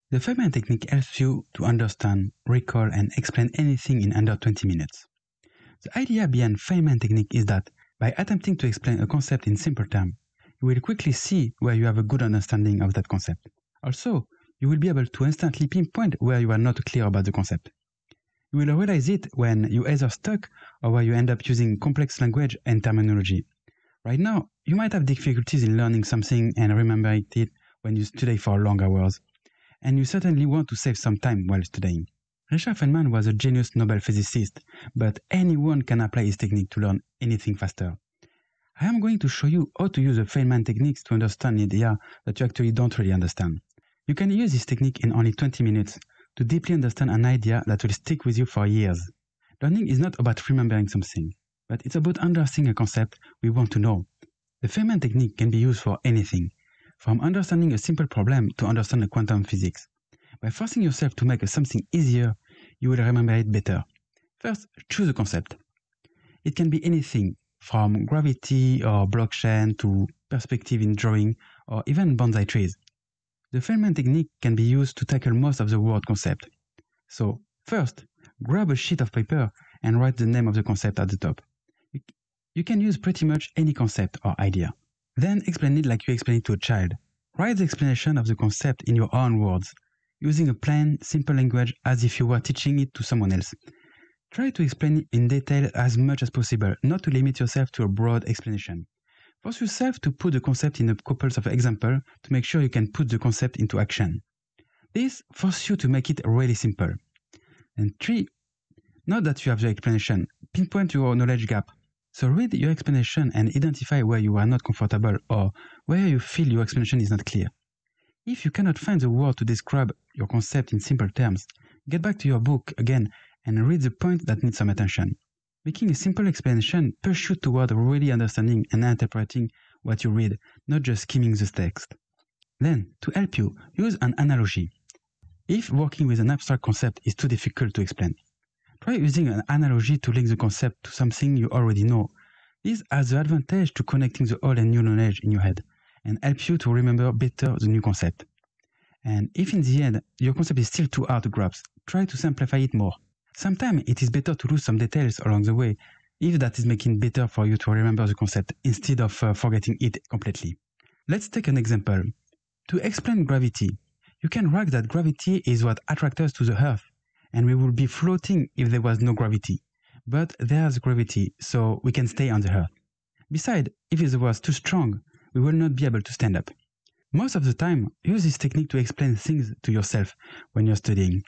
The Feynman technique helps you to understand, recall, and explain anything in under 20 minutes. The idea behind Feynman technique is that by attempting to explain a concept in simple terms, you will quickly see where you have a good understanding of that concept. Also, you will be able to instantly pinpoint where you are not clear about the concept. You will realize it when you either stuck or where you end up using complex language and terminology. Right now, you might have difficulties in learning something and remembering it when you study for long hours, and you certainly want to save some time while studying. Richard Feynman was a genius Nobel physicist, but anyone can apply his technique to learn anything faster. I am going to show you how to use the Feynman techniques to understand an idea that you actually don't really understand. You can use this technique in only 20 minutes to deeply understand an idea that will stick with you for years. Learning is not about remembering something, but it's about understanding a concept we want to know. The Feynman technique can be used for anything, from understanding a simple problem to understand the quantum physics. By forcing yourself to make something easier, you will remember it better. First, choose a concept. It can be anything, from gravity or blockchain to perspective in drawing or even bonsai trees. The Feynman technique can be used to tackle most of the word concept. So, first, grab a sheet of paper and write the name of the concept at the top. You can use pretty much any concept or idea. Then explain it like you explain it to a child. Write the explanation of the concept in your own words, using a plain, simple language as if you were teaching it to someone else. Try to explain it in detail as much as possible, not to limit yourself to a broad explanation. Force yourself to put the concept in a couple of examples to make sure you can put the concept into action. This forces you to make it really simple. And 3. Now that you have the explanation, pinpoint your knowledge gap. So read your explanation and identify where you are not comfortable or where you feel your explanation is not clear. If you cannot find the word to describe your concept in simple terms, get back to your book again and read the point that needs some attention. Making a simple explanation pushes you toward really understanding and interpreting what you read, not just skimming the text. Then, to help you, use an analogy. If working with an abstract concept is too difficult to explain, try using an analogy to link the concept to something you already know. This has the advantage to connecting the old and new knowledge in your head and help you to remember better the new concept. And if in the end your concept is still too hard to grasp, try to simplify it more. Sometimes it is better to lose some details along the way, if that is making it better for you to remember the concept instead of forgetting it completely. Let's take an example. To explain gravity, you can write that gravity is what attracts us to the Earth, and we would be floating if there was no gravity. But there's gravity, so we can stay on the Earth. Besides, if it was too strong, we will not be able to stand up. Most of the time, use this technique to explain things to yourself when you're studying.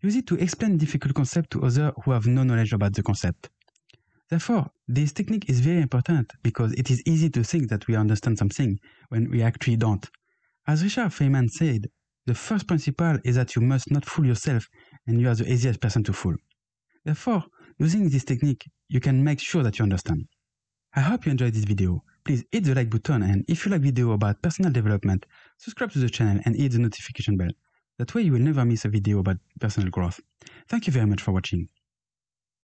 Use it to explain difficult concepts to others who have no knowledge about the concept. Therefore, this technique is very important because it is easy to think that we understand something when we actually don't. As Richard Feynman said, the first principle is that you must not fool yourself and you are the easiest person to fool. Therefore, using this technique, you can make sure that you understand. I hope you enjoyed this video. Please hit the like button, and if you like videos about personal development, subscribe to the channel and hit the notification bell. That way you will never miss a video about personal growth. Thank you very much for watching.